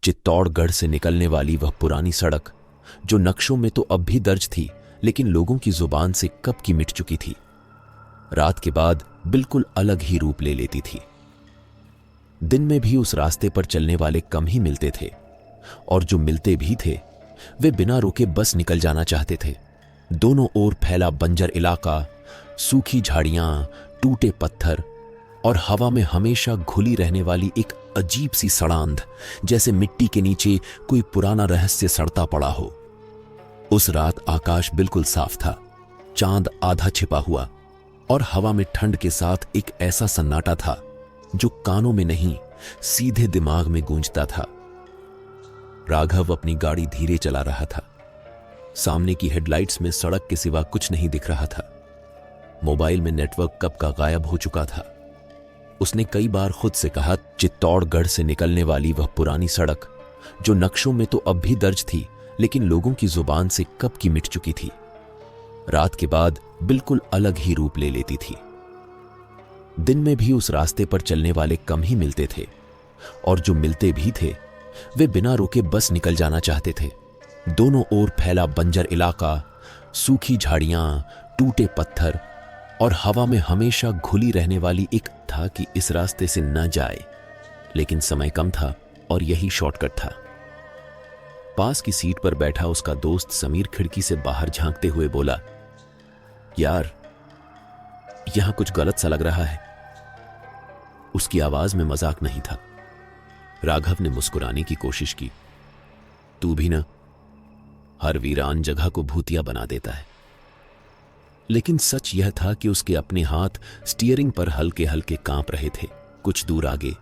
चित्तौड़गढ़ से निकलने वाली वह पुरानी सड़क जो नक्शों में तो अब भी दर्ज थी, लेकिन लोगों की जुबान से कब की मिट चुकी थी। रात के बाद बिल्कुल अलग ही रूप ले लेती थी। दिन में भी उस रास्ते पर चलने वाले कम ही मिलते थे, और जो मिलते भी थे वे बिना रुके बस निकल जाना चाहते थे। दोनों ओर फैला बंजर इलाका, सूखी झाड़ियां, टूटे पत्थर और हवा में हमेशा घुली रहने वाली एक अजीब सी सड़ांध, जैसे मिट्टी के नीचे कोई पुराना रहस्य सड़ता पड़ा हो। उस रात आकाश बिल्कुल साफ था, चांद आधा छिपा हुआ, और हवा में ठंड के साथ एक ऐसा सन्नाटा था जो कानों में नहीं सीधे दिमाग में गूंजता था। राघव अपनी गाड़ी धीरे चला रहा था। सामने की हेडलाइट्स में सड़क के सिवा कुछ नहीं दिख रहा था। मोबाइल में नेटवर्क कब का गायब हो चुका था। उसने कई बार खुद से कहा, चित्तौड़गढ़ से निकलने वाली वह पुरानी सड़क जो नक्शों में तो अब भी दर्ज थी, लेकिन लोगों की जुबान से कब की मिट चुकी थी। रात के बाद बिल्कुल अलग ही रूप ले लेती थी। दिन में भी उस रास्ते पर चलने वाले कम ही मिलते थे, और जो मिलते भी थे वे बिना रुके बस निकल जाना चाहते थे। दोनों ओर फैला बंजर इलाका, सूखी झाड़ियां, टूटे पत्थर और हवा में हमेशा घुली रहने वाली एक था कि इस रास्ते से न जाए, लेकिन समय कम था और यही शॉर्टकट था। पास की सीट पर बैठा उसका दोस्त समीर खिड़की से बाहर झांकते हुए बोला, यार यहां कुछ गलत सा लग रहा है। उसकी आवाज में मजाक नहीं था। राघव ने मुस्कुराने की कोशिश की। तू भी ना हर वीरान जगह को भूतिया बना देता है। लेकिन सच यह था कि उसके अपने हाथ स्टीयरिंग पर हल्के हल्के कांप रहे थे। कुछ दूर आगे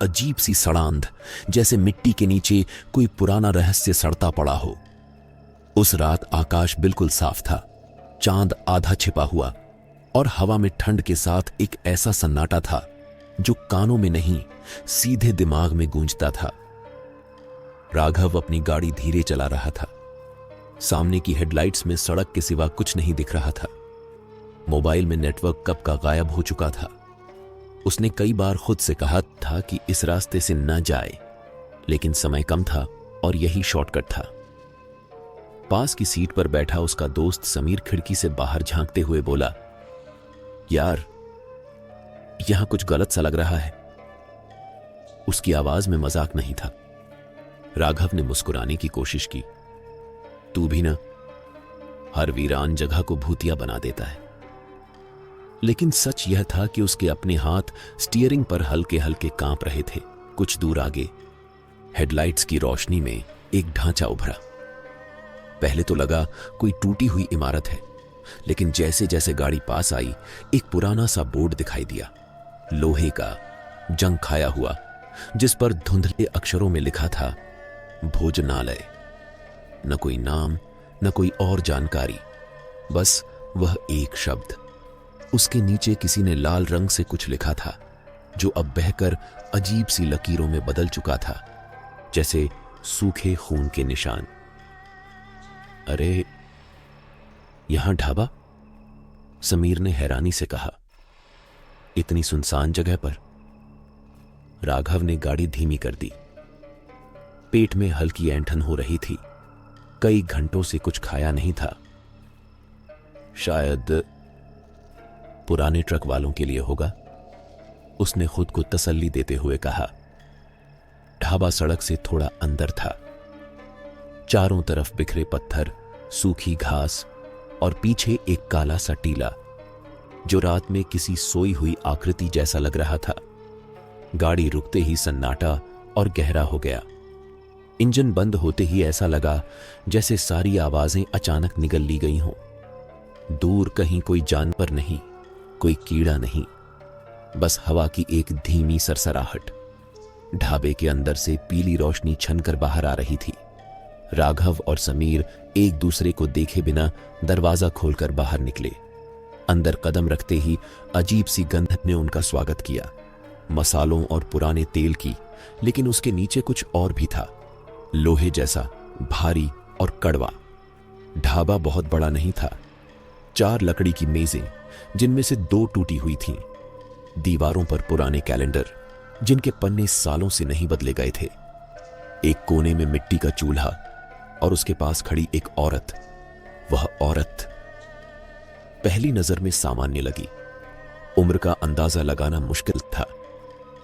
अजीब सी सड़ांध, जैसे मिट्टी के नीचे कोई पुराना रहस्य सड़ता पड़ा हो। उस रात आकाश बिल्कुल साफ था, चांद आधा छिपा हुआ, और हवा में ठंड के साथ एक ऐसा सन्नाटा था जो कानों में नहीं सीधे दिमाग में गूंजता था। राघव अपनी गाड़ी धीरे चला रहा था। सामने की हेडलाइट्स में सड़क के सिवा कुछ नहीं दिख रहा था। मोबाइल में नेटवर्क कब का गायब हो चुका था। उसने कई बार खुद से कहा था कि इस रास्ते से न जाए, लेकिन समय कम था और यही शॉर्टकट था। पास की सीट पर बैठा उसका दोस्त समीर खिड़की से बाहर झांकते हुए बोला, यार यहां कुछ गलत सा लग रहा है। उसकी आवाज में मजाक नहीं था। राघव ने मुस्कुराने की कोशिश की। तू भी ना हर वीरान जगह को भूतिया बना देता है। लेकिन सच यह था कि उसके अपने हाथ स्टीयरिंग पर हल्के हल्के कांप रहे थे। कुछ दूर आगे हेडलाइट्स की रोशनी में एक ढांचा उभरा। पहले तो लगा कोई टूटी हुई इमारत है, लेकिन जैसे जैसे गाड़ी पास आई एक पुराना सा बोर्ड दिखाई दिया, लोहे का, जंग खाया हुआ, जिस पर धुंधले अक्षरों में लिखा था भोजनालय। न कोई नाम, न कोई और जानकारी, बस वह एक शब्द। उसके नीचे किसी ने लाल रंग से कुछ लिखा था जो अब बहकर अजीब सी लकीरों में बदल चुका था, जैसे सूखे खून के निशान। अरे यहां ढाबा? समीर ने हैरानी से कहा। इतनी सुनसान जगह पर? राघव ने गाड़ी धीमी कर दी। पेट में हल्की ऐंठन हो रही थी। कई घंटों से कुछ खाया नहीं था। शायद पुराने ट्रक वालों के लिए होगा, उसने खुद को तसल्ली देते हुए कहा। ढाबा सड़क से थोड़ा अंदर था। चारों तरफ बिखरे पत्थर, सूखी घास और पीछे एक काला सा टीला जो रात में किसी सोई हुई आकृति जैसा लग रहा था। गाड़ी रुकते ही सन्नाटा और गहरा हो गया। इंजन बंद होते ही ऐसा लगा जैसे सारी आवाजें अचानक निगल ली गई हों। दूर कहीं कोई जानवर नहीं, कोई कीड़ा नहीं, बस हवा की एक धीमी सरसराहट। ढाबे के अंदर से पीली रोशनी छनकर बाहर आ रही थी। राघव और समीर एक दूसरे को देखे बिना दरवाजा खोलकर बाहर निकले। अंदर कदम रखते ही अजीब सी गंध ने उनका स्वागत किया, मसालों और पुराने तेल की, लेकिन उसके नीचे कुछ और भी था, लोहे जैसा, भारी और कड़वा। ढाबा बहुत बड़ा नहीं था। 4 लकड़ी की मेजें, जिनमें से 2 टूटी हुई थीं। दीवारों पर पुराने कैलेंडर, जिनके पन्ने सालों से नहीं बदले गए थे। एक कोने में मिट्टी का चूल्हा और उसके पास खड़ी एक औरत। वह औरत पहली नजर में सामान्य लगी। उम्र का अंदाजा लगाना मुश्किल था।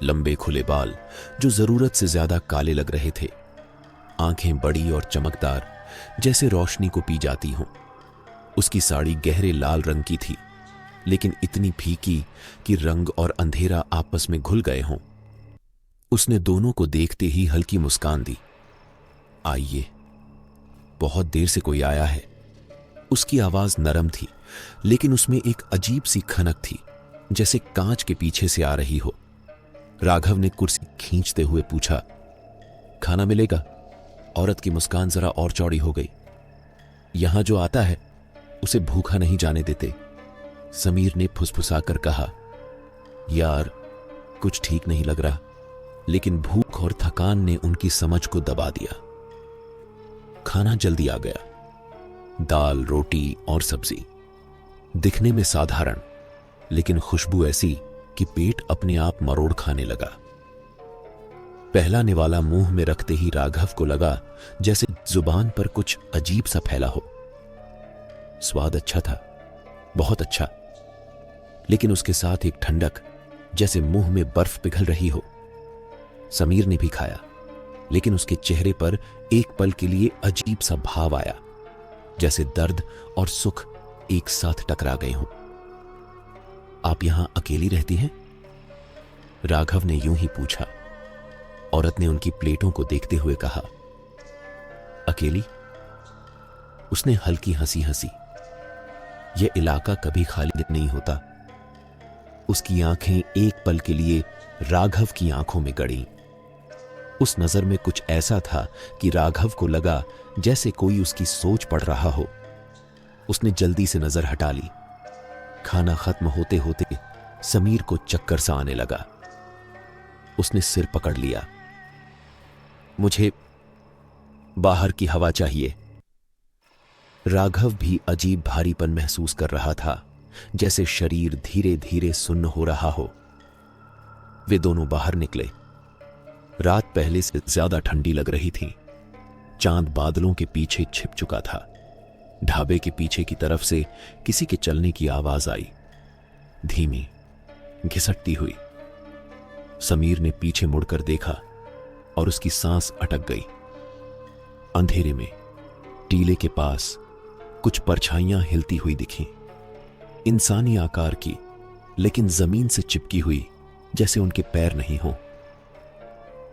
लंबे खुले बाल जो जरूरत से ज्यादा काले लग रहे थे, आंखें बड़ी और चमकदार जैसे रोशनी को पी जाती हों। उसकी साड़ी गहरे लाल रंग की थी, लेकिन इतनी फीकी कि रंग और अंधेरा आपस में घुल गए हों। उसने दोनों को देखते ही हल्की मुस्कान दी। आइए, बहुत देर से कोई आया है। उसकी आवाज नरम थी, लेकिन उसमें एक अजीब सी खनक थी, जैसे कांच के पीछे से आ रही हो। राघव ने कुर्सी खींचते हुए पूछा, खाना मिलेगा? औरत की मुस्कान जरा और चौड़ी हो गई। यहां जो आता है उसे भूखा नहीं जाने देते, समीर ने फुसफुसाकर कहा। यार, कुछ ठीक नहीं लग रहा, लेकिन भूख और थकान ने उनकी समझ को दबा दिया। खाना जल्दी आ गया। दाल, रोटी और सब्जी। दिखने में साधारण, लेकिन खुशबू ऐसी कि पेट अपने आप मरोड़ खाने लगा। पहला निवाला मुंह में रखते ही राघव को लगा जैसे जुबान पर कुछ अजीब सा फैला हो। स्वाद अच्छा था, बहुत अच्छा, लेकिन उसके साथ एक ठंडक, जैसे मुंह में बर्फ पिघल रही हो। समीर ने भी खाया, लेकिन उसके चेहरे पर एक पल के लिए अजीब सा भाव आया, जैसे दर्द और सुख एक साथ टकरा गए हों। आप यहां अकेली रहती हैं? राघव ने यूं ही पूछा। औरत ने उनकी प्लेटों को देखते हुए कहा, अकेली? उसने हल्की हंसी हंसी। यह इलाका कभी खाली नहीं होता। उसकी आंखें एक पल के लिए राघव की आंखों में गड़ीं। उस नजर में कुछ ऐसा था कि राघव को लगा जैसे कोई उसकी सोच पढ़ रहा हो। उसने जल्दी से नजर हटा ली। खाना खत्म होते होते समीर को चक्कर सा आने लगा। उसने सिर पकड़ लिया। मुझे बाहर की हवा चाहिए। राघव भी अजीब भारीपन महसूस कर रहा था, जैसे शरीर धीरे धीरे सुन्न हो रहा हो। वे दोनों बाहर निकले। रात पहले से ज्यादा ठंडी लग रही थी। चांद बादलों के पीछे छिप चुका था। ढाबे के पीछे की तरफ से किसी के चलने की आवाज आई, धीमी, घिसटती हुई। समीर ने पीछे मुड़कर देखा और उसकी सांस अटक गई। अंधेरे में टीले के पास कुछ परछाइयां हिलती हुई दिखीं, इंसानी आकार की, लेकिन जमीन से चिपकी हुई, जैसे उनके पैर नहीं हो।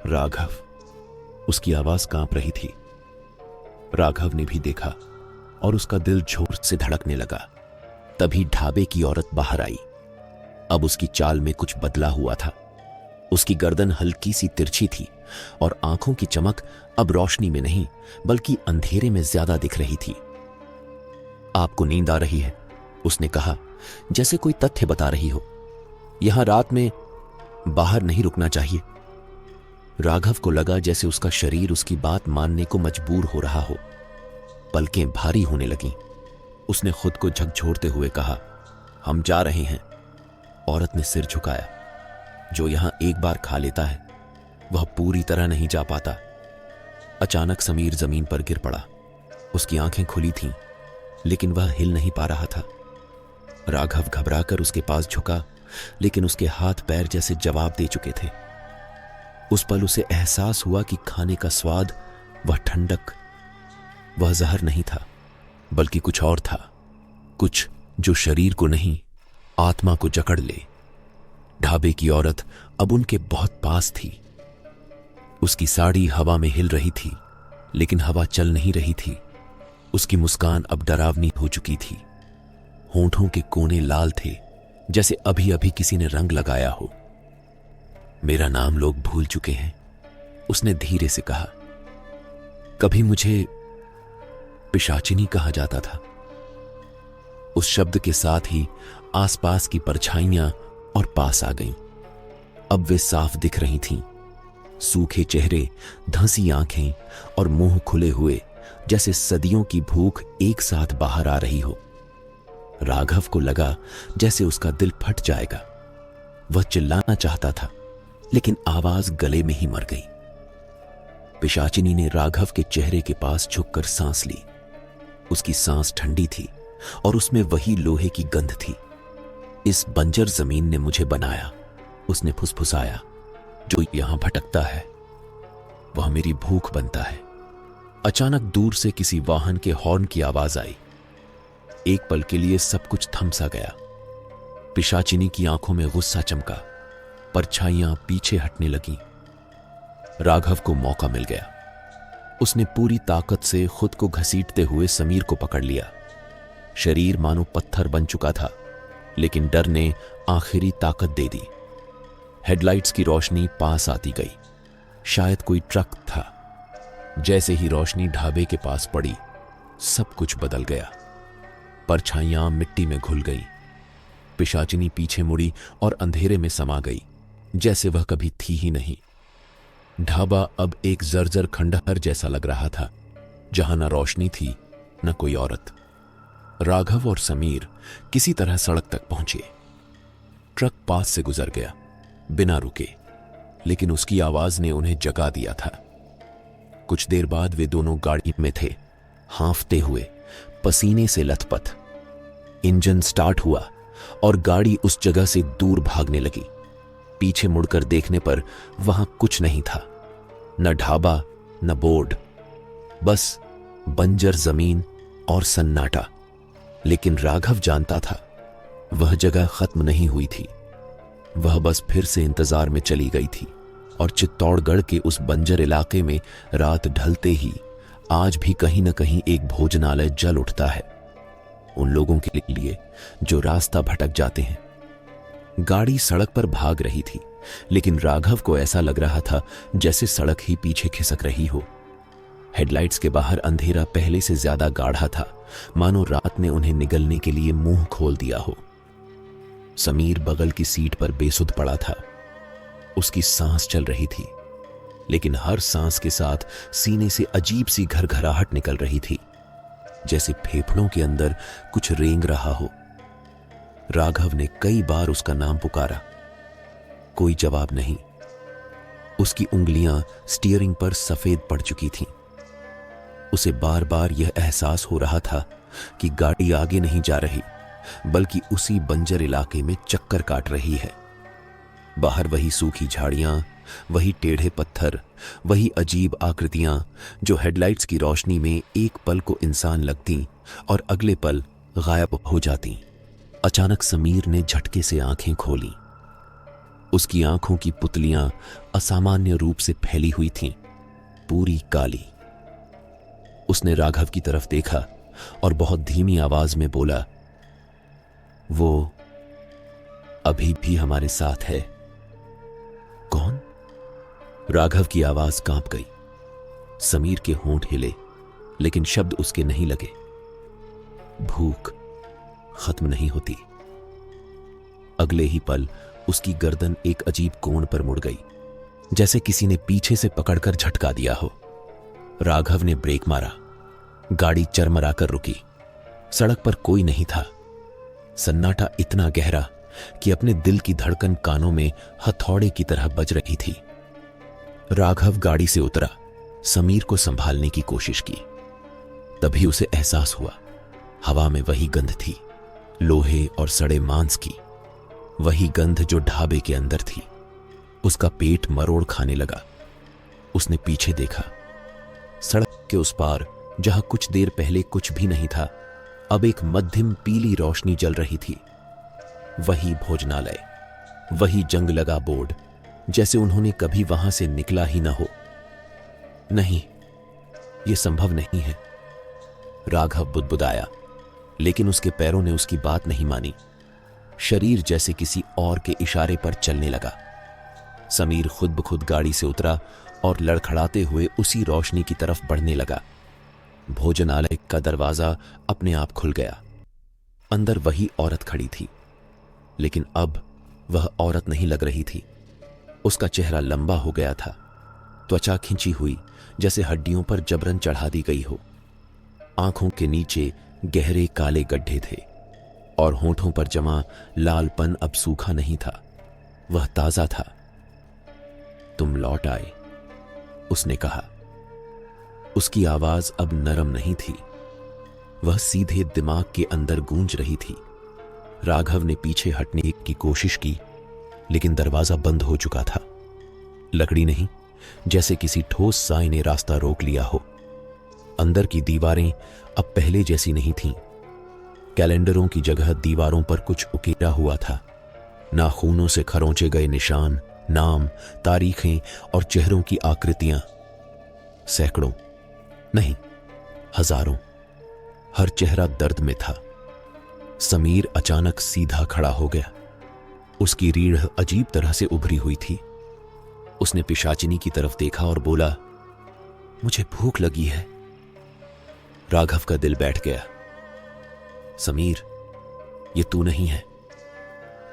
राघव, उसकी आवाज कांप रही थी। राघव ने भी देखा और उसका दिल जोर से धड़कने लगा। तभी ढाबे की औरत बाहर आई। अब उसकी चाल में कुछ बदला हुआ था। उसकी गर्दन हल्की सी तिरछी थी और आंखों की चमक अब रोशनी में नहीं, बल्कि अंधेरे में ज्यादा दिख रही थी। आपको नींद आ रही है, उसने कहा, जैसे कोई तथ्य बता रही हो। यहां रात में बाहर नहीं रुकना चाहिए। राघव को लगा जैसे उसका शरीर उसकी बात मानने को मजबूर हो रहा हो। पलकें भारी होने लगीं। उसने खुद को झकझोरते हुए कहा, हम जा रहे हैं। औरत ने सिर झुकाया। जो यहां एक बार खा लेता है, वह पूरी तरह नहीं जा पाता। अचानक समीर जमीन पर गिर पड़ा। उसकी आंखें खुली थीं, लेकिन वह हिल नहीं पा रहा था। राघव घबराकर उसके पास झुका, लेकिन उसके हाथ पैर जैसे जवाब दे चुके थे। उस पल उसे एहसास हुआ कि खाने का स्वाद, वह ठंडक, वह जहर नहीं था, बल्कि कुछ और था। कुछ जो शरीर को नहीं, आत्मा को जकड़ ले। ढाबे की औरत अब उनके बहुत पास थी। उसकी साड़ी हवा में हिल रही थी, लेकिन हवा चल नहीं रही थी। उसकी मुस्कान अब डरावनी हो चुकी थी। होंठों के कोने लाल थे, जैसे अभी अभी किसी ने रंग लगाया हो। मेरा नाम लोग भूल चुके हैं, उसने धीरे से कहा। कभी मुझे पिशाचिनी कहा जाता था। उस शब्द के साथ ही आसपास की परछाइयां और पास आ गईं। अब वे साफ दिख रही थीं। सूखे चेहरे, धंसी आंखें और मुंह खुले हुए, जैसे सदियों की भूख एक साथ बाहर आ रही हो। राघव को लगा जैसे उसका दिल फट जाएगा। वह चिल्लाना चाहता था, लेकिन आवाज गले में ही मर गई। पिशाचिनी ने राघव के चेहरे के पास झुककर सांस ली। उसकी सांस ठंडी थी और उसमें वही लोहे की गंध थी। इस बंजर जमीन ने मुझे बनाया, उसने फुसफुसाया। जो यहां भटकता है वह मेरी भूख बनता है। अचानक दूर से किसी वाहन के हॉर्न की आवाज आई। एक पल के लिए सब कुछ थम सा गया। पिशाचिनी की आंखों में गुस्सा चमका, परछाइयां पीछे हटने लगीं। राघव को मौका मिल गया। उसने पूरी ताकत से खुद को घसीटते हुए समीर को पकड़ लिया। शरीर मानो पत्थर बन चुका था, लेकिन डर ने आखिरी ताकत दे दी। हेडलाइट्स की रोशनी पास आती गई। शायद कोई ट्रक था। जैसे ही रोशनी ढाबे के पास पड़ी, सब कुछ बदल गया। परछाइयां मिट्टी में घुल गईं। पिशाचिनी पीछे मुड़ी और अंधेरे में समा गई, जैसे वह कभी थी ही नहीं। ढाबा अब एक जर्जर खंडहर जैसा लग रहा था, जहां न रोशनी थी न कोई औरत। राघव और समीर किसी तरह सड़क तक पहुंचे। ट्रक पास से गुजर गया, बिना रुके, लेकिन उसकी आवाज ने उन्हें जगा दिया था। कुछ देर बाद वे दोनों गाड़ी में थे, हांफते हुए, पसीने से लथपथ। इंजन स्टार्ट हुआ और गाड़ी उस जगह से दूर भागने लगी। पीछे मुड़कर देखने पर वहां कुछ नहीं था, न ढाबा न बोर्ड, बस बंजर जमीन और सन्नाटा। लेकिन राघव जानता था वह जगह खत्म नहीं हुई थी। वह बस फिर से इंतजार में चली गई थी और चित्तौड़गढ़ के उस बंजर इलाके में रात ढलते ही आज भी कहीं न कहीं एक भोजनालय जल उठता है, उन लोगों के लिए जो रास्ता भटक जाते हैं। गाड़ी सड़क पर भाग रही थी, लेकिन राघव को ऐसा लग रहा था जैसे सड़क ही पीछे खिसक रही हो। हेडलाइट्स के बाहर अंधेरा पहले से ज्यादा गाढ़ा था, मानो रात ने उन्हें निगलने के लिए मुंह खोल दिया हो। समीर बगल की सीट पर बेसुध पड़ा था। उसकी सांस चल रही थी, लेकिन हर सांस के साथ सीने से अजीब सी घरघराहट निकल रही थी, जैसे फेफड़ों के अंदर कुछ रेंग रहा हो। राघव ने कई बार उसका नाम पुकारा, कोई जवाब नहीं। उसकी उंगलियां स्टीयरिंग पर सफेद पड़ चुकी थीं। उसे बार बार यह एहसास हो रहा था कि गाड़ी आगे नहीं जा रही, बल्कि उसी बंजर इलाके में चक्कर काट रही है। बाहर वही सूखी झाड़ियां, वही टेढ़े पत्थर, वही अजीब आकृतियां जो हेडलाइट्स की रोशनी में एक पल को इंसान लगती और अगले पल गायब हो जाती। अचानक समीर ने झटके से आंखें खोलीं। उसकी आंखों की पुतलियां असामान्य रूप से फैली हुई थीं, पूरी काली। उसने राघव की तरफ देखा और बहुत धीमी आवाज में बोला, वो अभी भी हमारे साथ है। कौन? राघव की आवाज कांप गई। समीर के होंठ हिले, लेकिन शब्द उसके नहीं लगे। भूख खत्म नहीं होती। अगले ही पल उसकी गर्दन एक अजीब कोण पर मुड़ गई, जैसे किसी ने पीछे से पकड़कर झटका दिया हो। राघव ने ब्रेक मारा। गाड़ी चरमराकर रुकी। सड़क पर कोई नहीं था। सन्नाटा इतना गहरा कि अपने दिल की धड़कन कानों में हथौड़े की तरह बज रही थी। राघव गाड़ी से उतरा, समीर को संभालने की कोशिश की। तभी उसे एहसास हुआ, हवा में वही गंध थी, लोहे और सड़े मांस की। वही गंध जो ढाबे के अंदर थी। उसका पेट मरोड़ खाने लगा। उसने पीछे देखा। सड़क के उस पार, जहां कुछ देर पहले कुछ भी नहीं था, अब एक मध्यम पीली रोशनी जल रही थी। वही भोजनालय, वही जंग लगा बोर्ड, जैसे उन्होंने कभी वहां से निकला ही ना हो। नहीं, यह संभव नहीं है, राघव बुदबुदाया, लेकिन उसके पैरों ने उसकी बात नहीं मानी। शरीर जैसे किसी और के इशारे पर चलने लगा। समीर खुद ब खुद गाड़ी से उतरा और लड़खड़ाते हुए उसी रोशनी की तरफ बढ़ने लगा। भोजनालय का दरवाजा अपने आप खुल गया। अंदर वही औरत खड़ी थी, लेकिन अब वह औरत नहीं लग रही थी। उसका चेहरा लंबा हो गया था, त्वचा खिंची हुई जैसे हड्डियों पर जबरन चढ़ा दी गई हो। आंखों के नीचे गहरे काले गड्ढे थे और होंठों पर जमा लालपन अब सूखा नहीं था, वह ताजा था। तुम लौट आए, उसने कहा। उसकी आवाज अब नरम नहीं थी, वह सीधे दिमाग के अंदर गूंज रही थी। राघव ने पीछे हटने की कोशिश की, लेकिन दरवाजा बंद हो चुका था। लकड़ी नहीं, जैसे किसी ठोस साए ने रास्ता रोक लिया हो। अंदर की दीवारें अब पहले जैसी नहीं थीं। कैलेंडरों की जगह दीवारों पर कुछ उकेरा हुआ था। नाखूनों से खरोंचे गए निशान, नाम, तारीखें और चेहरों की आकृतियां। सैकड़ों नहीं, हजारों। हर चेहरा दर्द में था। समीर अचानक सीधा खड़ा हो गया। उसकी रीढ़ अजीब तरह से उभरी हुई थी। उसने पिशाचिनी की तरफ देखा और बोला, मुझे भूख लगी है। राघव का दिल बैठ गया। समीर, ये तू नहीं है।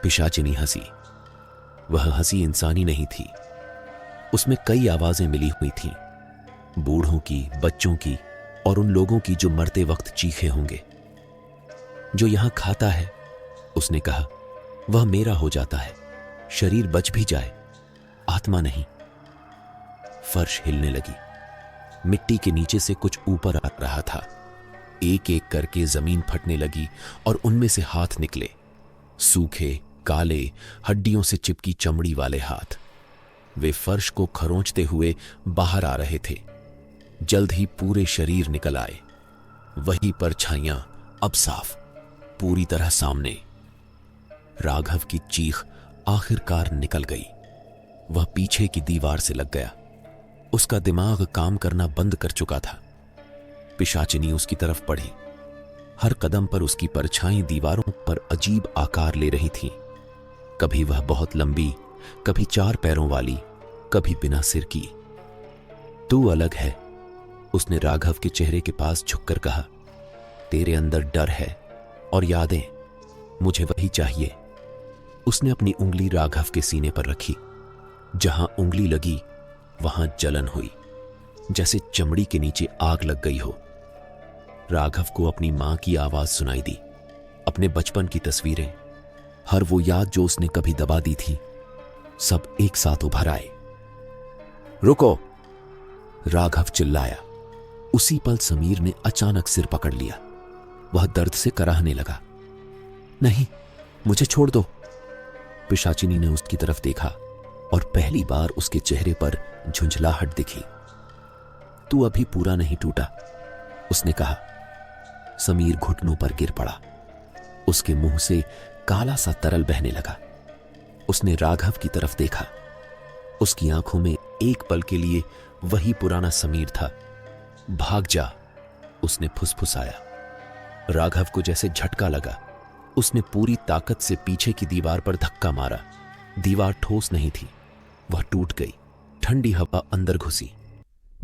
पिशाचिनी हंसी। वह हंसी इंसानी नहीं थी। उसमें कई आवाजें मिली हुई थीं, बूढ़ों की, बच्चों की और उन लोगों की जो मरते वक्त चीखे होंगे। जो यहां खाता है, उसने कहा, वह मेरा हो जाता है। शरीर बच भी जाए, आत्मा नहीं। फर्श हिलने लगी। मिट्टी के नीचे से कुछ ऊपर आ रहा था। एक एक करके जमीन फटने लगी और उनमें से हाथ निकले। सूखे, काले, हड्डियों से चिपकी चमड़ी वाले हाथ। वे फर्श को खरोंचते हुए बाहर आ रहे थे। जल्द ही पूरे शरीर निकल आए। वही परछाइयां अब साफ, पूरी तरह सामने। राघव की चीख आखिरकार निकल गई। वह पीछे की दीवार से लग गया। उसका दिमाग काम करना बंद कर चुका था। पिशाचिनी उसकी तरफ बढ़ी। हर कदम पर उसकी परछाई दीवारों पर अजीब आकार ले रही थी। कभी वह बहुत लंबी, कभी 4 पैरों वाली, कभी बिना सिर की। तू अलग है, उसने राघव के चेहरे के पास झुककर कहा। तेरे अंदर डर है और यादें, मुझे वही चाहिए। उसने अपनी उंगली राघव के सीने पर रखी। जहां उंगली लगी वहां जलन हुई, जैसे चमड़ी के नीचे आग लग गई हो। राघव को अपनी मां की आवाज सुनाई दी, अपने बचपन की तस्वीरें, हर वो याद जो उसने कभी दबा दी थी, सब एक साथ उभर आए। रुको, राघव चिल्लाया। उसी पल समीर ने अचानक सिर पकड़ लिया। वह दर्द से कराहने लगा। नहीं, मुझे छोड़ दो। पिशाचिनी ने उसकी तरफ देखा और पहली बार उसके चेहरे पर झुंझलाहट दिखी। तू अभी पूरा नहीं टूटा, उसने कहा। समीर घुटनों पर गिर पड़ा। उसके मुंह से काला सा तरल बहने लगा। उसने राघव की तरफ देखा। उसकी आंखों में एक पल के लिए वही पुराना समीर था। भाग जा, उसने फुसफुसाया। राघव को जैसे झटका लगा। उसने पूरी ताकत से पीछे की दीवार पर धक्का मारा। दीवार ठोस नहीं थी, वह टूट गई। ठंडी हवा अंदर घुसी।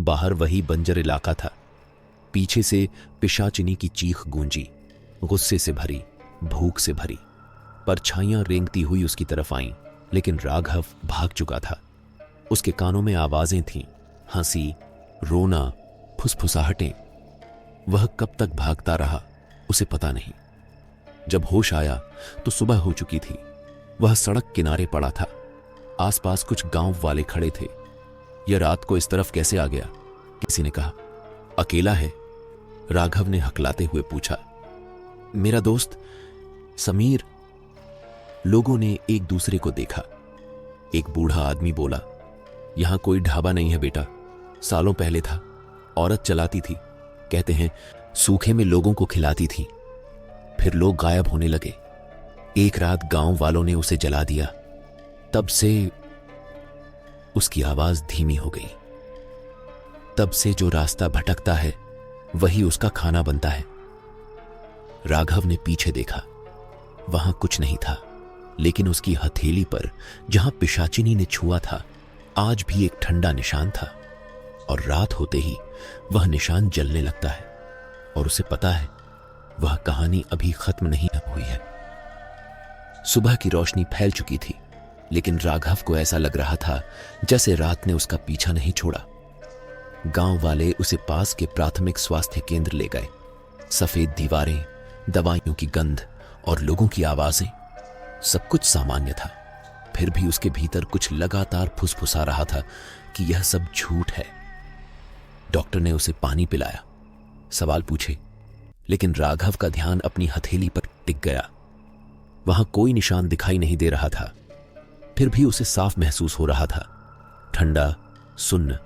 बाहर वही बंजर इलाका था। पीछे से पिशाचिनी की चीख गूंजी, गुस्से से भरी, भूख से भरी। परछाइयां रेंगती हुई उसकी तरफ आईं, लेकिन राघव भाग चुका था। उसके कानों में आवाजें थीं, हंसी, रोना, फुसफुसाहटें। वह कब तक भागता रहा, उसे पता नहीं। जब होश आया तो सुबह हो चुकी थी। वह सड़क किनारे पड़ा था। आसपास कुछ गांव वाले खड़े थे। यह रात को इस तरफ कैसे आ गया? किसी ने कहा। अकेला है? राघव ने हकलाते हुए पूछा। मेरा दोस्त समीर। लोगों ने एक दूसरे को देखा। एक बूढ़ा आदमी बोला, यहां कोई ढाबा नहीं है बेटा, सालों पहले था। औरत चलाती थी, कहते हैं सूखे में लोगों को खिलाती थी। फिर लोग गायब होने लगे। एक रात गांव वालों ने उसे जला दिया। तब से उसकी आवाज धीमी हो गई। तब से जो रास्ता भटकता है वही उसका खाना बनता है। राघव ने पीछे देखा। वहां कुछ नहीं था, लेकिन उसकी हथेली पर जहां पिशाचिनी ने छुआ था, आज भी एक ठंडा निशान था। और रात होते ही वह निशान जलने लगता है। और उसे पता है वह कहानी अभी खत्म नहीं हुई है। सुबह की रोशनी फैल चुकी थी, लेकिन राघव को ऐसा लग रहा था जैसे रात ने उसका पीछा नहीं छोड़ा। गांव वाले उसे पास के प्राथमिक स्वास्थ्य केंद्र ले गए। सफेद दीवारें, दवाइयों की गंध और लोगों की आवाजें, सब कुछ सामान्य था। फिर भी उसके भीतर कुछ लगातार फुसफुसा रहा था कि यह सब झूठ है। डॉक्टर ने उसे पानी पिलाया, सवाल पूछे, लेकिन राघव का ध्यान अपनी हथेली पर टिक गया। वहां कोई निशान दिखाई नहीं दे रहा था, फिर भी उसे साफ महसूस हो रहा था, ठंडा, सुन्न,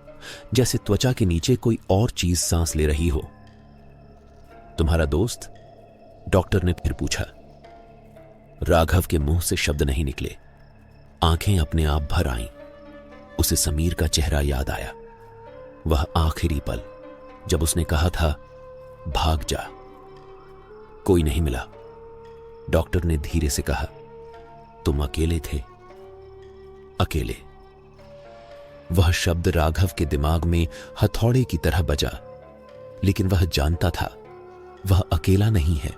जैसे त्वचा के नीचे कोई और चीज सांस ले रही हो। तुम्हारा दोस्त? डॉक्टर ने फिर पूछा। राघव के मुंह से शब्द नहीं निकले, आंखें अपने आप भर आईं। उसे समीर का चेहरा याद आया, वह आखिरी पल जब उसने कहा था भाग जा। कोई नहीं मिला। डॉक्टर ने धीरे से कहा, तुम अकेले थे? अकेले। वह शब्द राघव के दिमाग में हथौड़े की तरह बजा, लेकिन वह जानता था वह अकेला नहीं है।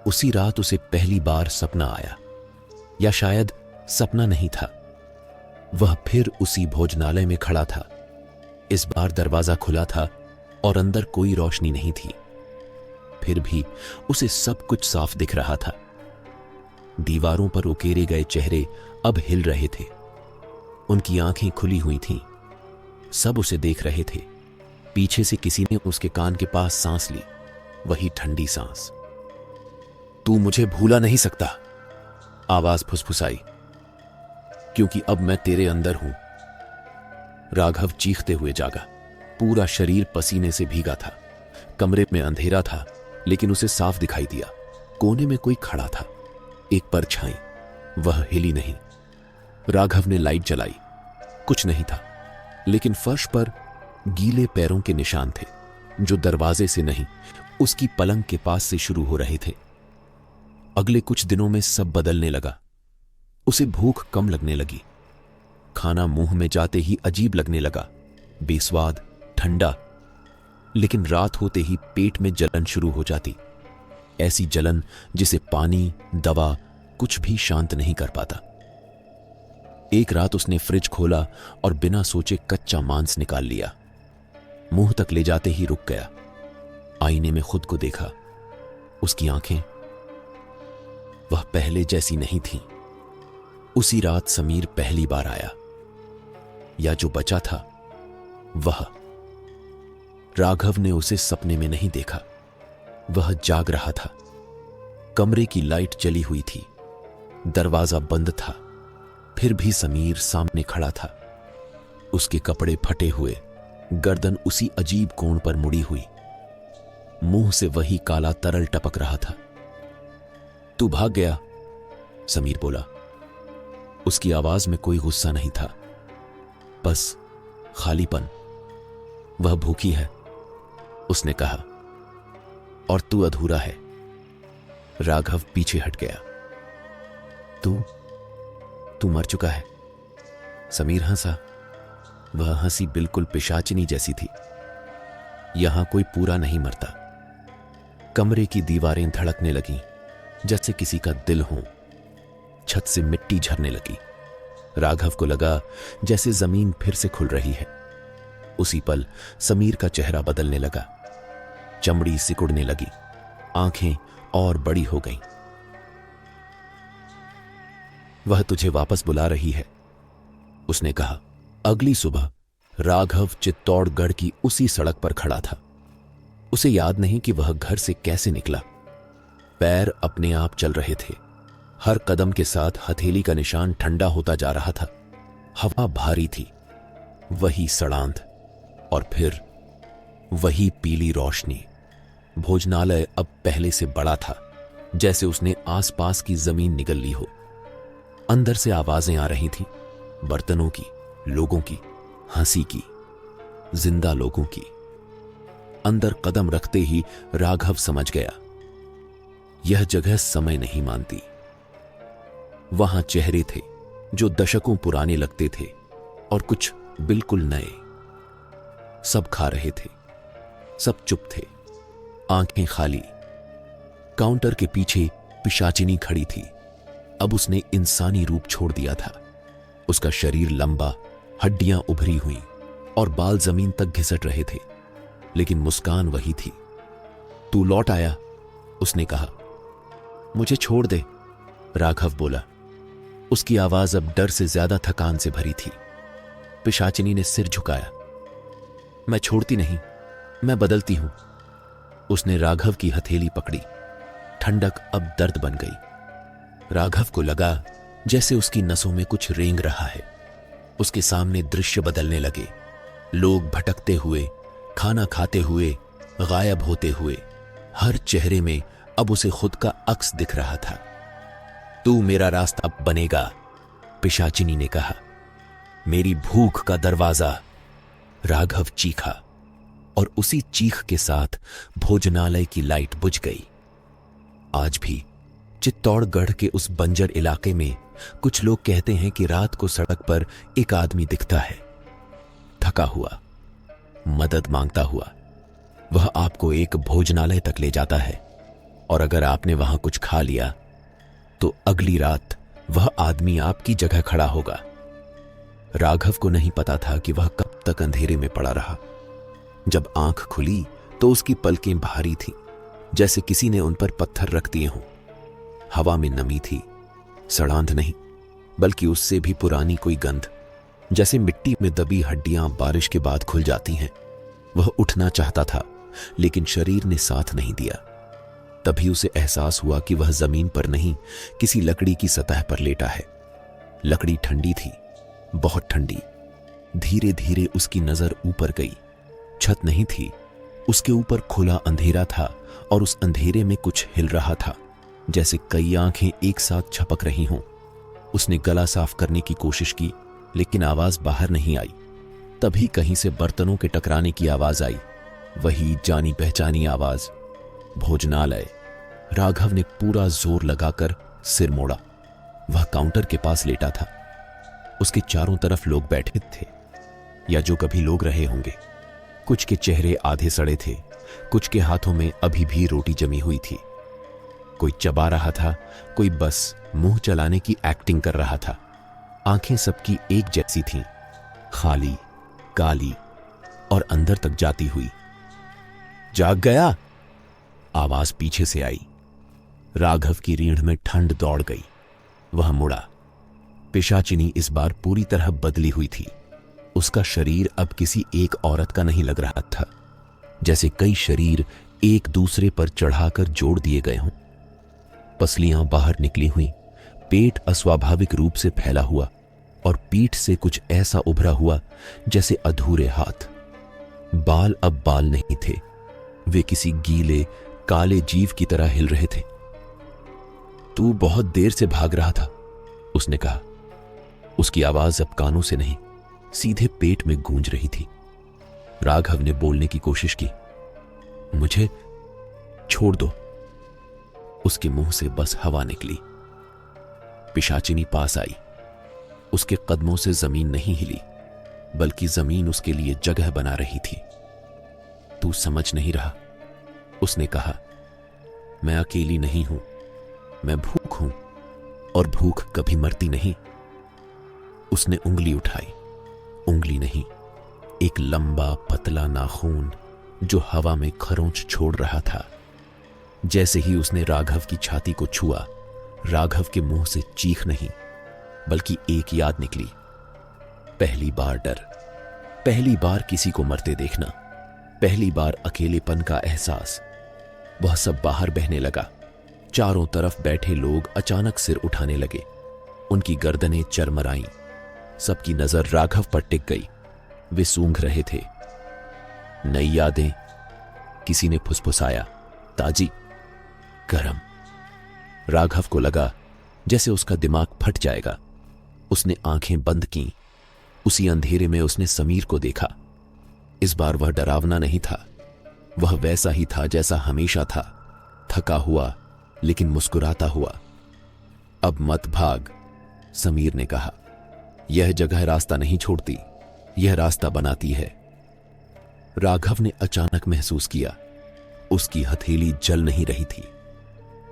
उसी रात उसे पहली बार सपना आया, या शायद सपना नहीं था। वह फिर उसी भोजनालय में खड़ा था। इस बार दरवाजा खुला था और अंदर कोई रोशनी नहीं थी। फिर भी उसे सब कुछ साफ दिख रहा था। दीवारों पर उकेरे गए चेहरे अब हिल रहे थे, उनकी आंखें खुली हुई थीं। सब उसे देख रहे थे। पीछे से किसी ने उसके कान के पास सांस ली, वही ठंडी सांस। तू मुझे भूला नहीं सकता, आवाज फुसफुसाई, क्योंकि अब मैं तेरे अंदर हूं। राघव चीखते हुए जागा। पूरा शरीर पसीने से भीगा था। कमरे में अंधेरा था, लेकिन उसे साफ दिखाई दिया। कोने में कोई खड़ा था, एक परछाई। वह हिली नहीं। राघव ने लाइट जलाई। कुछ नहीं था, लेकिन फर्श पर गीले पैरों के निशान थे, जो दरवाजे से नहीं, उसकी पलंग के पास से शुरू हो रहे थे। अगले कुछ दिनों में सब बदलने लगा। उसे भूख कम लगने लगी। खाना मुंह में जाते ही अजीब लगने लगा, बेस्वाद, ठंडा। लेकिन रात होते ही पेट में जलन शुरू हो जाती, ऐसी जलन जिसे पानी, दवा, कुछ भी शांत नहीं कर पाता। एक रात उसने फ्रिज खोला और बिना सोचे कच्चा मांस निकाल लिया। मुंह तक ले जाते ही रुक गया। आईने में खुद को देखा। उसकी आंखें वह पहले जैसी नहीं थीं। उसी रात समीर पहली बार आया, या जो बचा था वह। राघव ने उसे सपने में नहीं देखा, वह जाग रहा था। कमरे की लाइट जली हुई थी, दरवाजा बंद था, फिर भी समीर सामने खड़ा था। उसके कपड़े फटे हुए, गर्दन उसी अजीब कोण पर मुड़ी हुई, मुंह से वही काला तरल टपक रहा था। तू भाग गया, समीर बोला। उसकी आवाज में कोई गुस्सा नहीं था, बस खालीपन। वह भूखी है, उसने कहा, और तू अधूरा है। राघव पीछे हट गया। तू मर चुका है, समीर हंसा। वह हंसी बिल्कुल पिशाचिनी जैसी थी। यहां कोई पूरा नहीं मरता। कमरे की दीवारें धड़कने लगीं, जैसे किसी का दिल हो। छत से मिट्टी झरने लगी। राघव को लगा जैसे जमीन फिर से खुल रही है। उसी पल समीर का चेहरा बदलने लगा, चमड़ी सिकुड़ने लगी, आंखें और बड़ी हो गईं। वह तुझे वापस बुला रही है, उसने कहा। अगली सुबह राघव चित्तौड़गढ़ की उसी सड़क पर खड़ा था। उसे याद नहीं कि वह घर से कैसे निकला। पैर अपने आप चल रहे थे। हर कदम के साथ हथेली का निशान ठंडा होता जा रहा था। हवा भारी थी, वही सड़ांध, और फिर वही पीली रोशनी। भोजनालय अब पहले से बड़ा था, जैसे उसने आसपास की जमीन निगल ली हो। अंदर से आवाजें आ रही थीं, बर्तनों की, लोगों की, हंसी की, जिंदा लोगों की। अंदर कदम रखते ही राघव समझ गया, यह जगह समय नहीं मानती। वहां चेहरे थे जो दशकों पुराने लगते थे, और कुछ बिल्कुल नए। सब खा रहे थे, सब चुप थे, आंखें खाली। काउंटर के पीछे पिशाचिनी खड़ी थी। अब उसने इंसानी रूप छोड़ दिया था। उसका शरीर लंबा, हड्डियां उभरी हुई और बाल जमीन तक घिसट रहे थे, लेकिन मुस्कान वही थी। तू लौट आया, उसने कहा। मुझे छोड़ दे, राघव बोला। उसकी आवाज अब डर से ज्यादा थकान से भरी थी। पिशाचिनी ने सिर झुकाया। मैं छोड़ती नहीं, मैं बदलती हूं। उसने राघव की हथेली पकड़ी। ठंडक अब दर्द बन गई। राघव को लगा जैसे उसकी नसों में कुछ रेंग रहा है। उसके सामने दृश्य बदलने लगे। लोग भटकते हुए, खाना खाते हुए, गायब होते हुए। हर चेहरे में अब उसे खुद का अक्स दिख रहा था। तू मेरा रास्ता बनेगा, पिशाचिनी ने कहा। मेरी भूख का दरवाजा। राघव चीखा और उसी चीख के साथ भोजनालय की लाइट बुझ गई। आज भी चित्तौड़गढ़ के उस बंजर इलाके में कुछ लोग कहते हैं कि रात को सड़क पर एक आदमी दिखता है, थका हुआ, मदद मांगता हुआ। वह आपको एक भोजनालय तक ले जाता है और अगर आपने वहां कुछ खा लिया तो अगली रात वह आदमी आपकी जगह खड़ा होगा। राघव को नहीं पता था कि वह कब तक अंधेरे में पड़ा रहा। जब आंख खुली तो उसकी पलकें भारी थीं, जैसे किसी ने उन पर पत्थर रख दिए हों। हवा में नमी थी, सड़ांध नहीं, बल्कि उससे भी पुरानी कोई गंध, जैसे मिट्टी में दबी हड्डियां बारिश के बाद खुल जाती हैं। वह उठना चाहता था, लेकिन शरीर ने साथ नहीं दिया। तभी उसे एहसास हुआ कि वह जमीन पर नहीं, किसी लकड़ी की सतह पर लेटा है। लकड़ी ठंडी थी, बहुत ठंडी। धीरे धीरे उसकी नजर ऊपर गई। छत नहीं थी, उसके ऊपर खुला अंधेरा था और उस अंधेरे में कुछ हिल रहा था, जैसे कई आंखें एक साथ छपक रही हों। उसने गला साफ करने की कोशिश की, लेकिन आवाज बाहर नहीं आई। तभी कहीं से बर्तनों के टकराने की आवाज आई, वही जानी पहचानी आवाज, भोजनालय। राघव ने पूरा जोर लगाकर सिर मोड़ा। वह काउंटर के पास लेटा था। उसके चारों तरफ लोग बैठे थे, या जो कभी लोग रहे होंगे। कुछ के चेहरे आधे सड़े थे, कुछ के हाथों में अभी भी रोटी जमी हुई थी। कोई चबा रहा था, कोई बस मुंह चलाने की एक्टिंग कर रहा था। आंखें सबकी एक जैसी थीं, खाली, काली और अंदर तक जाती हुई। जाग गया? आवाज पीछे से आई। राघव की रीढ़ में ठंड दौड़ गई। वह मुड़ा। पिशाचिनी इस बार पूरी तरह बदली हुई थी। उसका शरीर अब किसी एक औरत का नहीं लग रहा था, जैसे कई शरीर एक दूसरे पर चढ़ाकर जोड़ दिए गए हों। पसलियां बाहर निकली हुई, पेट अस्वाभाविक रूप से फैला हुआ और पीठ से कुछ ऐसा उभरा हुआ जैसे अधूरे हाथ। बाल अब बाल नहीं थे, वे किसी गीले काले जीव की तरह हिल रहे थे। तू बहुत देर से भाग रहा था, उसने कहा। उसकी आवाज अब कानों से नहीं, सीधे पेट में गूंज रही थी। राघव ने बोलने की कोशिश की। मुझे छोड़ दो। उसके मुंह से बस हवा निकली। पिशाचिनी पास आई। उसके कदमों से जमीन नहीं हिली, बल्कि जमीन उसके लिए जगह बना रही थी। तू समझ नहीं रहा, उसने कहा। मैं अकेली नहीं हूं, मैं भूख हूं, और भूख कभी मरती नहीं। उसने उंगली उठाई। उंगली नहीं, एक लंबा पतला नाखून जो हवा में खरोंच छोड़ रहा था। जैसे ही उसने राघव की छाती को छुआ, राघव के मुंह से चीख नहीं, बल्कि एक याद निकली। पहली बार डर, पहली बार किसी को मरते देखना, पहली बार अकेलेपन का एहसास। वह सब बाहर बहने लगा। चारों तरफ बैठे लोग अचानक सिर उठाने लगे। उनकी गर्दनें चरमराईं। सबकी नजर राघव पर टिक गई। वे सूंघ रहे थे। नई यादें, किसी ने फुसफुसाया। ताजी, गरम। राघव को लगा जैसे उसका दिमाग फट जाएगा। उसने आंखें बंद कीं। उसी अंधेरे में उसने समीर को देखा। इस बार वह डरावना नहीं था, वह वैसा ही था जैसा हमेशा था, थका हुआ लेकिन मुस्कुराता हुआ। अब मत भाग, समीर ने कहा। यह जगह रास्ता नहीं छोड़ती, यह रास्ता बनाती है। राघव ने अचानक महसूस किया, उसकी हथेली जल नहीं रही थी,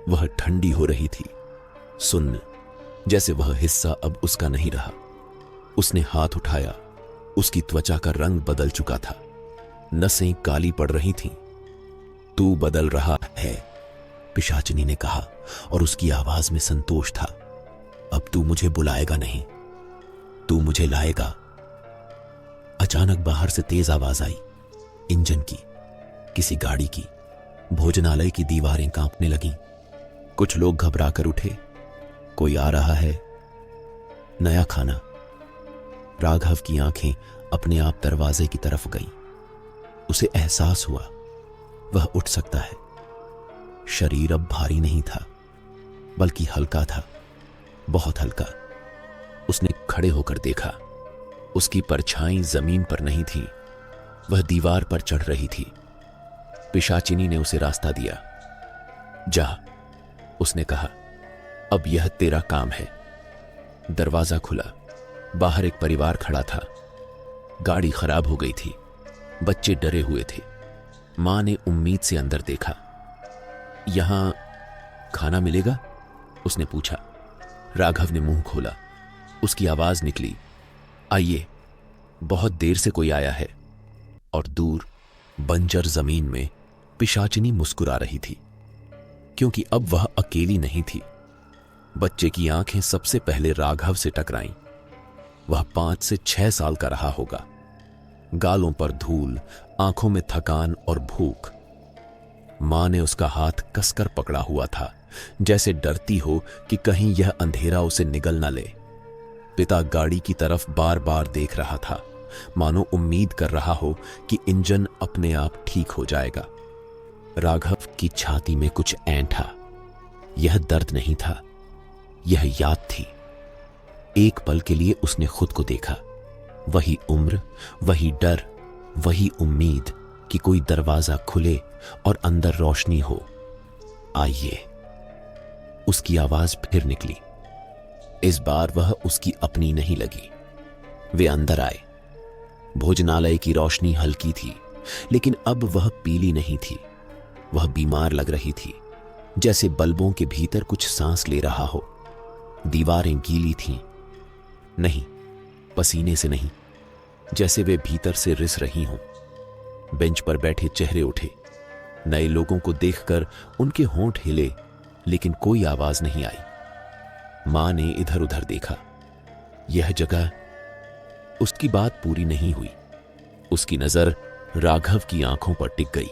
वह ठंडी हो रही थी, सुन्न, जैसे वह हिस्सा अब उसका नहीं रहा। उसने हाथ उठाया। उसकी त्वचा का रंग बदल चुका था, नसें काली पड़ रही थीं। तू बदल रहा है, पिशाचिनी ने कहा, और उसकी आवाज में संतोष था। अब तू मुझे बुलाएगा नहीं, तू मुझे लाएगा। अचानक बाहर से तेज आवाज आई। इंजन की, किसी गाड़ी की। भोजनालय की दीवारें कांपने लगीं। कुछ लोग घबरा कर उठे। कोई आ रहा है, नया खाना। राघव की आंखें अपने आप दरवाजे की तरफ गईं। उसे एहसास हुआ वह उठ सकता है। शरीर अब भारी नहीं था, बल्कि हल्का था, बहुत हल्का। उसने खड़े होकर देखा। उसकी परछाई जमीन पर नहीं थी, वह दीवार पर चढ़ रही थी। पिशाचिनी ने उसे रास्ता दिया। जा, उसने कहा, अब यह तेरा काम है। दरवाजा खुला। बाहर एक परिवार खड़ा था। गाड़ी खराब हो गई थी। बच्चे डरे हुए थे। मां ने उम्मीद से अंदर देखा। यहां खाना मिलेगा? उसने पूछा। राघव ने मुंह खोला। उसकी आवाज निकली, आइए, बहुत देर से कोई आया है। और दूर बंजर जमीन में पिशाचिनी मुस्कुरा रही थी, क्योंकि अब वह अकेली नहीं थी। बच्चे की आंखें सबसे पहले राघव से टकराईं। वह 5 से 6 साल का रहा होगा। गालों पर धूल, आंखों में थकान और भूख। मां ने उसका हाथ कसकर पकड़ा हुआ था, जैसे डरती हो कि कहीं यह अंधेरा उसे निगल न ले। पिता गाड़ी की तरफ बार बार देख रहा था, मानो उम्मीद कर रहा हो कि इंजन अपने आप ठीक हो जाएगा। राघव की छाती में कुछ ऐंठा। यह दर्द नहीं था, यह याद थी। एक पल के लिए उसने खुद को देखा। वही उम्र, वही डर, वही उम्मीद कि कोई दरवाजा खुले और अंदर रोशनी हो। आइए, उसकी आवाज फिर निकली। इस बार वह उसकी अपनी नहीं लगी। वे अंदर आए। भोजनालय की रोशनी हल्की थी, लेकिन अब वह पीली नहीं थी। वह बीमार लग रही थी, जैसे बल्बों के भीतर कुछ सांस ले रहा हो। दीवारें गीली थीं। नहीं, पसीने से नहीं, जैसे वे भीतर से रिस रही हों। बेंच पर बैठे चेहरे उठे। नए लोगों को देखकर उनके होंठ हिले, लेकिन कोई आवाज नहीं आई। मां ने इधर उधर देखा। यह जगह। उसकी बात पूरी नहीं हुई। उसकी नजर राघव की आंखों पर टिक गई।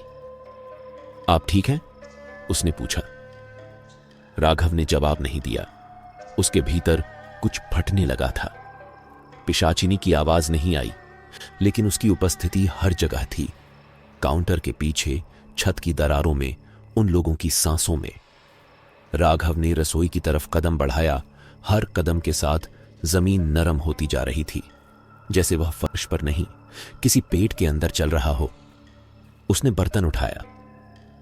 आप ठीक हैं? उसने पूछा। राघव ने जवाब नहीं दिया। उसके भीतर कुछ फटने लगा था। पिशाचिनी की आवाज नहीं आई, लेकिन उसकी उपस्थिति हर जगह थी। काउंटर के पीछे, छत की दरारों में, उन लोगों की सांसों में। राघव ने रसोई की तरफ कदम बढ़ाया। हर कदम के साथ जमीन नरम होती जा रही थी, जैसे वह फर्श पर नहीं, किसी पेट के अंदर चल रहा हो। उसने बर्तन उठाया।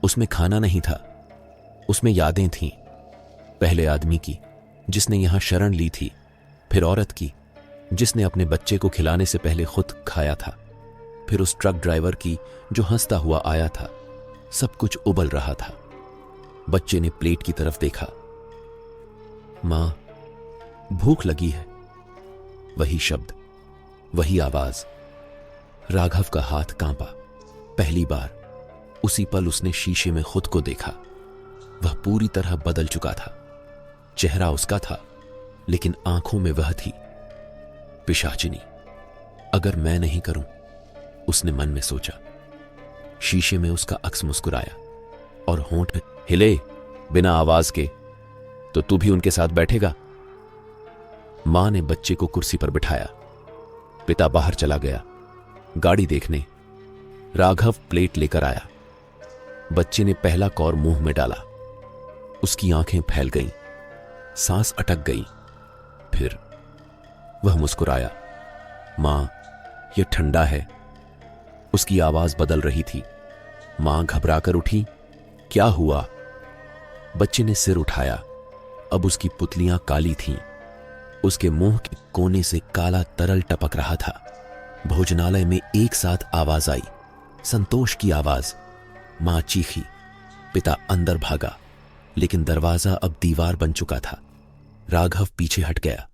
उसमें खाना नहीं था, उसमें यादें थीं। पहले आदमी की, जिसने यहां शरण ली थी, फिर औरत की, जिसने अपने बच्चे को खिलाने से पहले खुद खाया था, फिर उस ट्रक ड्राइवर की जो हंसता हुआ आया था। सब कुछ उबल रहा था। बच्चे ने प्लेट की तरफ देखा। मां, भूख लगी है। वही शब्द, वही आवाज। राघव का हाथ कांपा। पहली बार उसी पल उसने शीशे में खुद को देखा। वह पूरी तरह बदल चुका था। चेहरा उसका था, लेकिन आंखों में वह थी पिशाचिनी। अगर मैं नहीं करूं, उसने मन में सोचा। शीशे में उसका अक्स मुस्कुराया और होंठ हिले बिना आवाज के। तो तू भी उनके साथ बैठेगा? मां ने बच्चे को कुर्सी पर बिठाया। पिता बाहर चला गया, गाड़ी देखने। राघव प्लेट लेकर आया। बच्चे ने पहला कौर मुंह में डाला। उसकी आंखें फैल गईं, सांस अटक गई। फिर वह मुस्कुराया। मां, यह ठंडा है। उसकी आवाज बदल रही थी। मां घबराकर उठी। क्या हुआ? बच्चे ने सिर उठाया। अब उसकी पुतलियां काली थीं। उसके मुंह के कोने से काला तरल टपक रहा था। भोजनालय में एक साथ आवाज आई, संतोष की आवाज। मां चीखी। पिता अंदर भागा, लेकिन दरवाजा अब दीवार बन चुका था। राघव पीछे हट गया।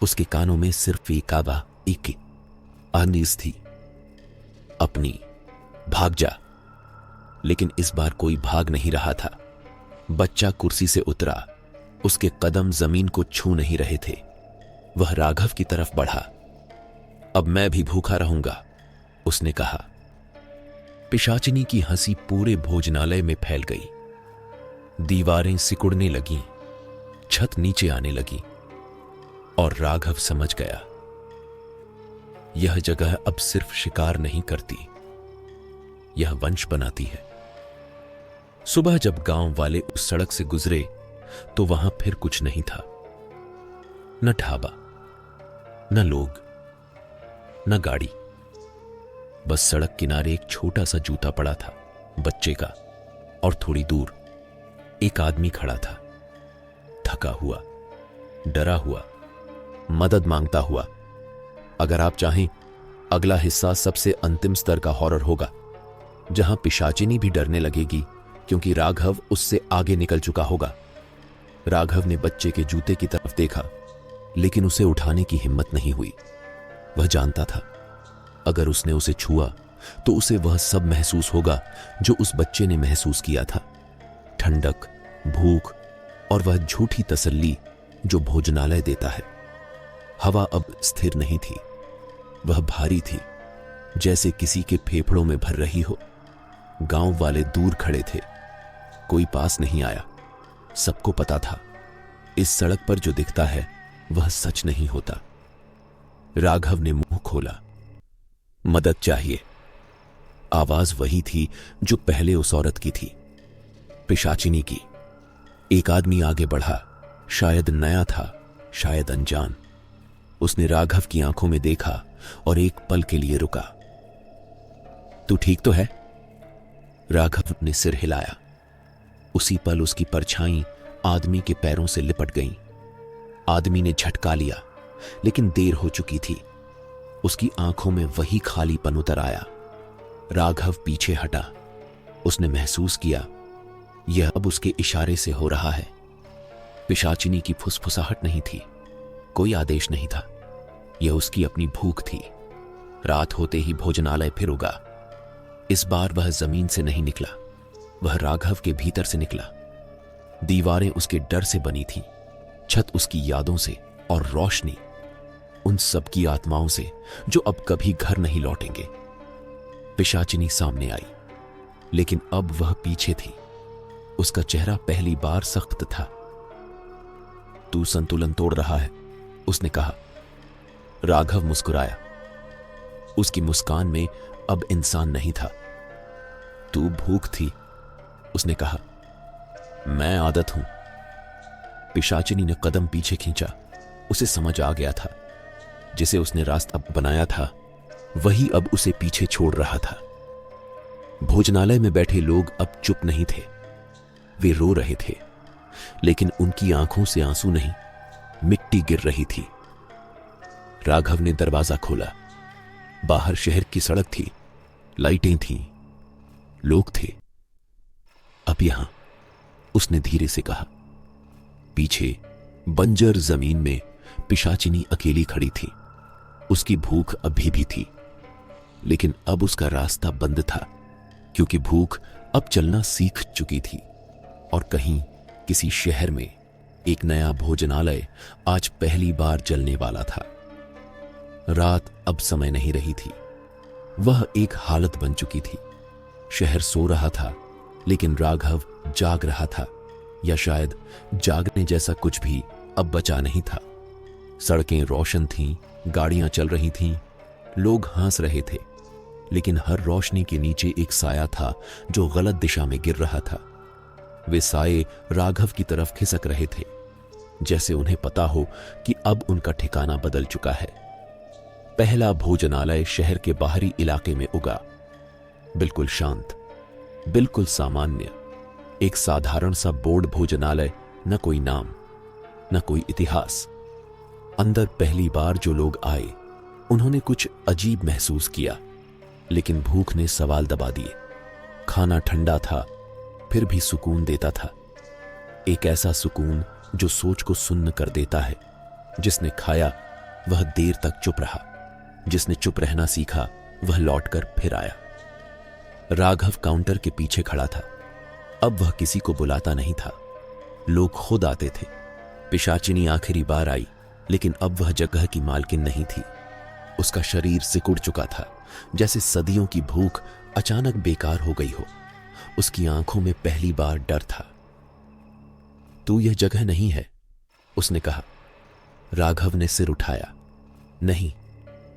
उसके कानों में सिर्फ एक आवाज थी, अपनी, भाग जा। लेकिन इस बार कोई भाग नहीं रहा था। बच्चा कुर्सी से उतरा। उसके कदम जमीन को छू नहीं रहे थे। वह राघव की तरफ बढ़ा। अब मैं भी भूखा रहूंगा, उसने कहा। पिशाचिनी की हंसी पूरे भोजनालय में फैल गई। दीवारें सिकुड़ने लगीं, छत नीचे आने लगी और राघव समझ गया, यह जगह अब सिर्फ शिकार नहीं करती, यह वंश बनाती है। सुबह जब गांव वाले उस सड़क से गुजरे तो वहां फिर कुछ नहीं था। न ढाबा, न लोग, न गाड़ी। बस सड़क किनारे एक छोटा सा जूता पड़ा था, बच्चे का, और थोड़ी दूर एक आदमी खड़ा था, थका हुआ, डरा हुआ, मदद मांगता हुआ। अगर आप चाहें, अगला हिस्सा सबसे अंतिम स्तर का हॉरर होगा, जहां पिशाचिनी भी डरने लगेगी क्योंकि राघव उससे आगे निकल चुका होगा। राघव ने बच्चे के जूते की तरफ देखा, लेकिन उसे उठाने की हिम्मत नहीं हुई। वह जानता था, अगर उसने उसे छुआ तो उसे वह सब महसूस होगा जो उस बच्चे ने महसूस किया था। ठंडक, भूख और वह झूठी तसल्ली जो भोजनालय देता है। हवा अब स्थिर नहीं थी, वह भारी थी, जैसे किसी के फेफड़ों में भर रही हो। गांव वाले दूर खड़े थे, कोई पास नहीं आया। सबको पता था, इस सड़क पर जो दिखता है वह सच नहीं होता। राघव ने मुंह खोला, मदद चाहिए। आवाज वही थी जो पहले उस औरत की थी, पिशाचिनी की। एक आदमी आगे बढ़ा, शायद नया था, शायद अनजान। उसने राघव की आंखों में देखा और एक पल के लिए रुका। तू ठीक तो है? राघव ने सिर हिलाया। उसी पल उसकी परछाई आदमी के पैरों से लिपट गई। आदमी ने झटका लिया, लेकिन देर हो चुकी थी। उसकी आंखों में वही खालीपन उतर आया। राघव पीछे हटा। उसने महसूस किया, यह अब उसके इशारे से हो रहा है। पिशाचिनी की फुसफुसाहट नहीं थी, कोई आदेश नहीं था। यह उसकी अपनी भूख थी। रात होते ही भोजनालय फिर उगा। इस बार वह जमीन से नहीं निकला, वह राघव के भीतर से निकला। दीवारें उसके डर से बनी थीं, छत उसकी यादों से, और रोशनी उन सब की आत्माओं से जो अब कभी घर नहीं लौटेंगे। पिशाचिनी सामने आई, लेकिन अब वह पीछे थी। उसका चेहरा पहली बार सख्त था। तू संतुलन तोड़ रहा है, उसने कहा। राघव मुस्कुराया। उसकी मुस्कान में अब इंसान नहीं था। तू भूख थी, उसने कहा। मैं आदत हूं। पिशाचिनी ने कदम पीछे खींचा। उसे समझ आ गया था, जिसे उसने रास्ता बनाया था वही अब उसे पीछे छोड़ रहा था। भोजनालय में बैठे लोग अब चुप नहीं थे। वे रो रहे थे, लेकिन उनकी आंखों से आंसू नहीं, मिट्टी गिर रही थी। राघव ने दरवाजा खोला। बाहर शहर की सड़क थी, लाइटें थीं, लोग थे। अब यहां, उसने धीरे से कहा। पीछे बंजर जमीन में पिशाचिनी अकेली खड़ी थी। उसकी भूख अभी भी थी, लेकिन अब उसका रास्ता बंद था, क्योंकि भूख अब चलना सीख चुकी थी। और कहीं किसी शहर में एक नया भोजनालय आज पहली बार जलने वाला था। रात अब समय नहीं रही थी, वह एक हालत बन चुकी थी। शहर सो रहा था, लेकिन राघव जाग रहा था, या शायद जागने जैसा कुछ भी अब बचा नहीं था। सड़कें रोशन थीं, गाड़ियां चल रही थीं, लोग हंस रहे थे, लेकिन हर रोशनी के नीचे एक साया था जो गलत दिशा में गिर रहा था। वे साये राघव की तरफ खिसक रहे थे, जैसे उन्हें पता हो कि अब उनका ठिकाना बदल चुका है। पहला भोजनालय शहर के बाहरी इलाके में उगा, बिल्कुल शांत, बिल्कुल सामान्य। एक साधारण सा बोर्ड भोजनालय, न कोई नाम, न कोई इतिहास। अंदर पहली बार जो लोग आए, उन्होंने कुछ अजीब महसूस किया, लेकिन भूख ने सवाल दबा दिए। खाना ठंडा था, फिर भी सुकून देता था। एक ऐसा सुकून जो सोच को सुन्न कर देता है। जिसने खाया वह देर तक चुप रहा, जिसने चुप रहना सीखा वह लौटकर फिर आया। राघव काउंटर के पीछे खड़ा था। अब वह किसी को बुलाता नहीं था, लोग खुद आते थे। पिशाचिनी आखिरी बार आई, लेकिन अब वह जगह की मालकिन नहीं थी। उसका शरीर सिकुड़ चुका था, जैसे सदियों की भूख अचानक बेकार हो गई हो। उसकी आंखों में पहली बार डर था। तू यह जगह नहीं है, उसने कहा। राघव ने सिर उठाया। नहीं,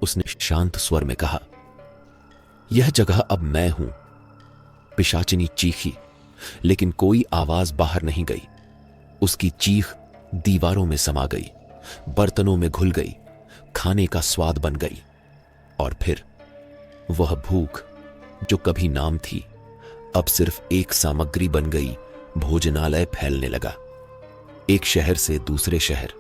उसने शांत स्वर में कहा। यह जगह अब मैं हूं। पिशाचिनी चीखी, लेकिन कोई आवाज बाहर नहीं गई। उसकी चीख दीवारों में समा गई, बर्तनों में घुल गई, खाने का स्वाद बन गई। और फिर वह भूख जो कभी नाम थी, अब सिर्फ एक सामग्री बन गई। भोजनालय फैलने लगा, एक शहर से दूसरे शहर,